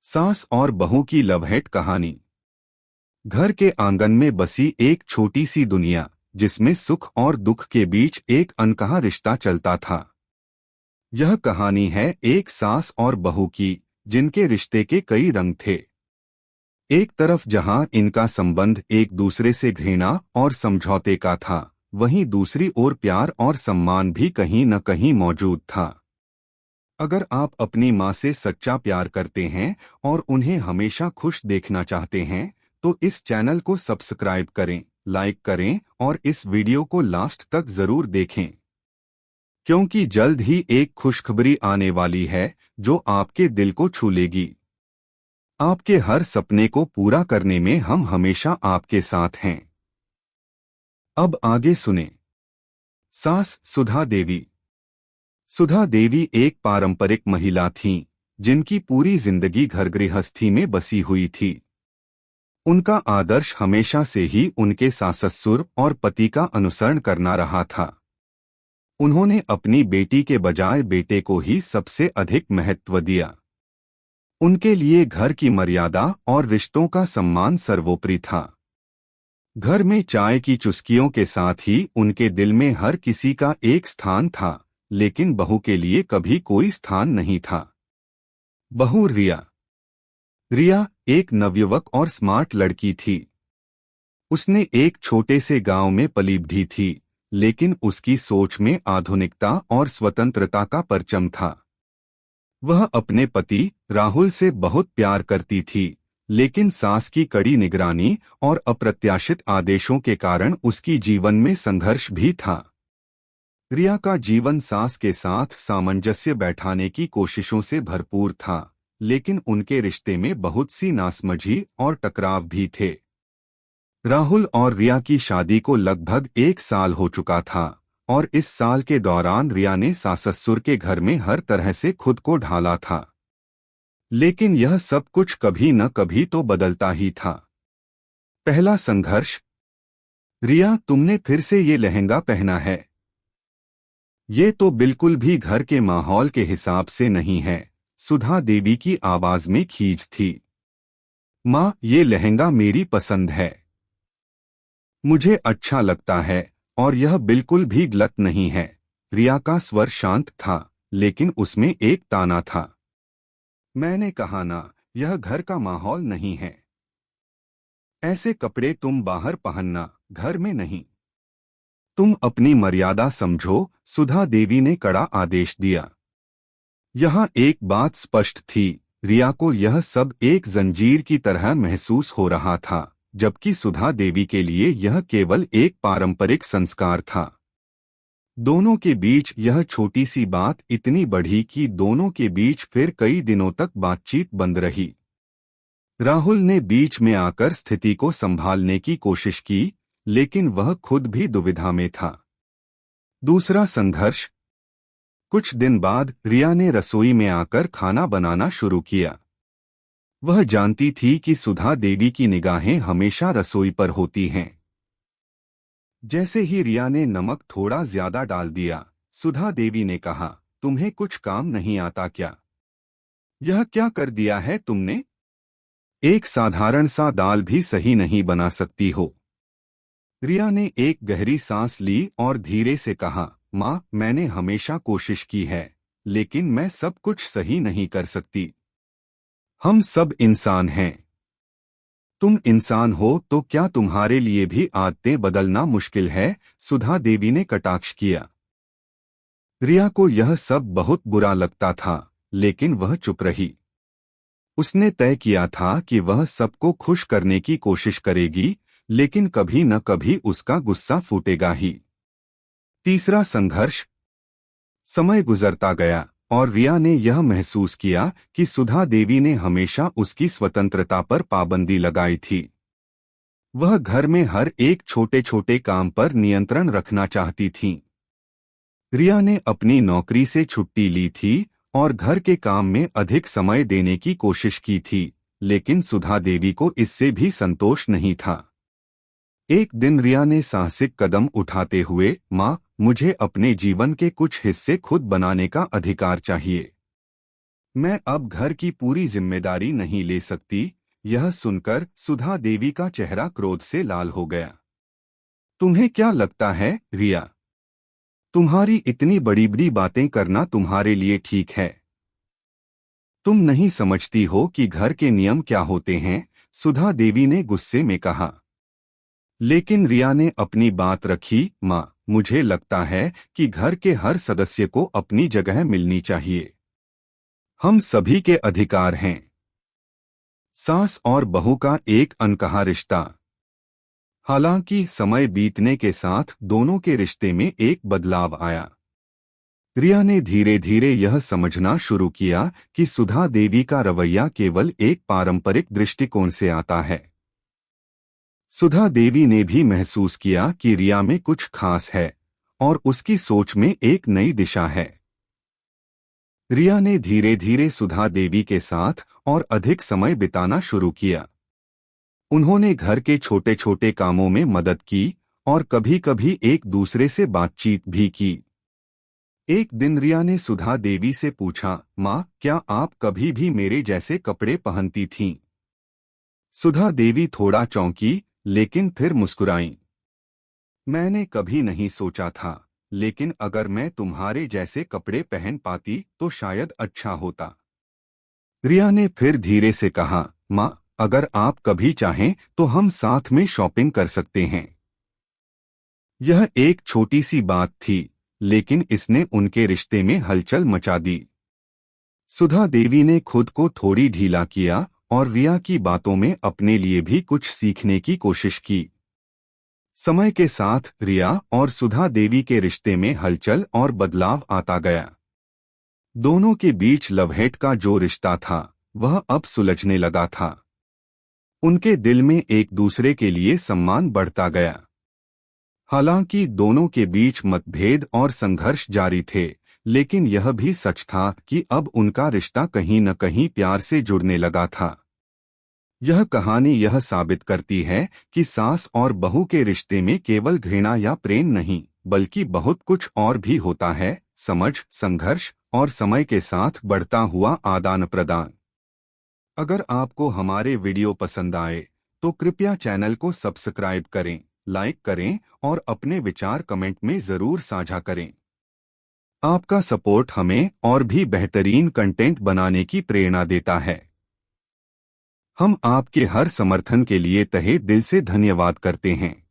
सास और बहू की लवहेट कहानी। घर के आंगन में बसी एक छोटी सी दुनिया, जिसमें सुख और दुख के बीच एक अनकहा रिश्ता चलता था। यह कहानी है एक सास और बहू की, जिनके रिश्ते के कई रंग थे। एक तरफ जहां इनका संबंध एक दूसरे से घृणा और समझौते का था, वहीं दूसरी ओर प्यार और सम्मान भी कहीं न कहीं मौजूद था। अगर आप अपनी माँ से सच्चा प्यार करते हैं और उन्हें हमेशा खुश देखना चाहते हैं, तो इस चैनल को सब्सक्राइब करें, लाइक करें और इस वीडियो को लास्ट तक जरूर देखें, क्योंकि जल्द ही एक खुशखबरी आने वाली है जो आपके दिल को छू लेगी। आपके हर सपने को पूरा करने में हम हमेशा आपके साथ हैं। अब आगे सुने। सास सुधा देवी। सुधा देवी एक पारंपरिक महिला थीं, जिनकी पूरी जिंदगी घर गृहस्थी में बसी हुई थी। उनका आदर्श हमेशा से ही उनके सास-ससुर और पति का अनुसरण करना रहा था। उन्होंने अपनी बेटी के बजाय बेटे को ही सबसे अधिक महत्व दिया। उनके लिए घर की मर्यादा और रिश्तों का सम्मान सर्वोपरि था। घर में चाय की चुस्कियों के साथ ही उनके दिल में हर किसी का एक स्थान था, लेकिन बहू के लिए कभी कोई स्थान नहीं था। बहू रिया। रिया एक नवयुवक और स्मार्ट लड़की थी। उसने एक छोटे से गांव में पली बढ़ी थी, लेकिन उसकी सोच में आधुनिकता और स्वतंत्रता का परचम था। वह अपने पति राहुल से बहुत प्यार करती थी, लेकिन सास की कड़ी निगरानी और अप्रत्याशित आदेशों के कारण उसकी जीवन में संघर्ष भी था। रिया का जीवन सास के साथ सामंजस्य बैठाने की कोशिशों से भरपूर था, लेकिन उनके रिश्ते में बहुत सी नासमझी और टकराव भी थे। राहुल और रिया की शादी को लगभग 1 साल हो चुका था, और इस साल के दौरान रिया ने सास-ससुर के घर में हर तरह से खुद को ढाला था। लेकिन यह सब कुछ कभी न कभी तो बदलता ही था। पहला संघर्ष। रिया, तुमने फिर से ये लहंगा पहना है। ये तो बिल्कुल भी घर के माहौल के हिसाब से नहीं है। सुधा देवी की आवाज में खींच थी। माँ, ये लहंगा मेरी पसंद है। मुझे अच्छा लगता है और यह बिल्कुल भी गलत नहीं है। रिया का स्वर शांत था, लेकिन उसमें एक ताना था। मैंने कहा ना, यह घर का माहौल नहीं है। ऐसे कपड़े तुम बाहर पहनना, घर में नहीं। तुम अपनी मर्यादा समझो, सुधा देवी ने कड़ा आदेश दिया। यहाँ एक बात स्पष्ट थी, रिया को यह सब एक जंजीर की तरह महसूस हो रहा था, जबकि सुधा देवी के लिए यह केवल एक पारंपरिक संस्कार था। दोनों के बीच यह छोटी सी बात इतनी बढ़ी कि दोनों के बीच फिर कई दिनों तक बातचीत बंद रही। राहुल ने बीच में आकर स्थिति को संभालने की कोशिश की, लेकिन वह खुद भी दुविधा में था। दूसरा संघर्ष। कुछ दिन बाद रिया ने रसोई में आकर खाना बनाना शुरू किया। वह जानती थी कि सुधा देवी की निगाहें हमेशा रसोई पर होती हैं। जैसे ही रिया ने नमक थोड़ा ज्यादा डाल दिया, सुधा देवी ने कहा, तुम्हें कुछ काम नहीं आता क्या? यह क्या कर दिया है तुमने? एक साधारण सा दाल भी सही नहीं बना सकती हो। रिया ने एक गहरी सांस ली और धीरे से कहा, माँ, मैंने हमेशा कोशिश की है, लेकिन मैं सब कुछ सही नहीं कर सकती। हम सब इंसान हैं। तुम इंसान हो तो क्या तुम्हारे लिए भी आदतें बदलना मुश्किल है? सुधा देवी ने कटाक्ष किया। रिया को यह सब बहुत बुरा लगता था, लेकिन वह चुप रही। उसने तय किया था कि वह सबको खुश करने की कोशिश करेगी, लेकिन कभी न कभी उसका गुस्सा फूटेगा ही। तीसरा संघर्ष। समय गुजरता गया और रिया ने यह महसूस किया कि सुधा देवी ने हमेशा उसकी स्वतंत्रता पर पाबंदी लगाई थी। वह घर में हर एक छोटे छोटे काम पर नियंत्रण रखना चाहती थीं। रिया ने अपनी नौकरी से छुट्टी ली थी और घर के काम में अधिक समय देने की कोशिश की थी, लेकिन सुधा देवी को इससे भी संतोष नहीं था। एक दिन रिया ने साहसिक कदम उठाते हुए, माँ, मुझे अपने जीवन के कुछ हिस्से खुद बनाने का अधिकार चाहिए। मैं अब घर की पूरी जिम्मेदारी नहीं ले सकती। यह सुनकर सुधा देवी का चेहरा क्रोध से लाल हो गया। तुम्हें क्या लगता है, रिया? तुम्हारी इतनी बड़ी बड़ी बातें करना तुम्हारे लिए ठीक है? तुम नहीं समझती हो कि घर के नियम क्या होते हैं? सुधा देवी ने गुस्से में कहा। लेकिन रिया ने अपनी बात रखी। माँ, मुझे लगता है कि घर के हर सदस्य को अपनी जगह मिलनी चाहिए। हम सभी के अधिकार हैं। सास और बहू का एक अनकहा रिश्ता। हालांकि समय बीतने के साथ दोनों के रिश्ते में एक बदलाव आया। रिया ने धीरे धीरे यह समझना शुरू किया कि सुधा देवी का रवैया केवल एक पारंपरिक दृष्टिकोण से आता है। सुधा देवी ने भी महसूस किया कि रिया में कुछ खास है और उसकी सोच में एक नई दिशा है। रिया ने धीरे धीरे सुधा देवी के साथ और अधिक समय बिताना शुरू किया। उन्होंने घर के छोटे छोटे कामों में मदद की और कभी कभी एक दूसरे से बातचीत भी की। एक दिन रिया ने सुधा देवी से पूछा, माँ, क्या आप कभी भी मेरे जैसे कपड़े पहनती थीं? सुधा देवी थोड़ा चौंकी, लेकिन फिर मुस्कुराईं। मैंने कभी नहीं सोचा था, लेकिन अगर मैं तुम्हारे जैसे कपड़े पहन पाती तो शायद अच्छा होता। रिया ने फिर धीरे से कहा, माँ, अगर आप कभी चाहें तो हम साथ में शॉपिंग कर सकते हैं। यह एक छोटी सी बात थी, लेकिन इसने उनके रिश्ते में हलचल मचा दी। सुधा देवी ने खुद को थोड़ी ढीला किया और रिया की बातों में अपने लिए भी कुछ सीखने की कोशिश की। समय के साथ रिया और सुधा देवी के रिश्ते में हलचल और बदलाव आता गया। दोनों के बीच लवहेट का जो रिश्ता था, वह अब सुलझने लगा था। उनके दिल में एक दूसरे के लिए सम्मान बढ़ता गया। हालांकि दोनों के बीच मतभेद और संघर्ष जारी थे, लेकिन यह भी सच था कि अब उनका रिश्ता कहीं न कहीं प्यार से जुड़ने लगा था। यह कहानी यह साबित करती है कि सास और बहू के रिश्ते में केवल घृणा या प्रेम नहीं, बल्कि बहुत कुछ और भी होता है। समझ, संघर्ष और समय के साथ बढ़ता हुआ आदान प्रदान। अगर आपको हमारे वीडियो पसंद आए तो कृपया चैनल को सब्सक्राइब करें, लाइक करें और अपने विचार कमेंट में जरूर साझा करें। आपका सपोर्ट हमें और भी बेहतरीन कंटेंट बनाने की प्रेरणा देता है। हम आपके हर समर्थन के लिए तहे दिल से धन्यवाद करते हैं।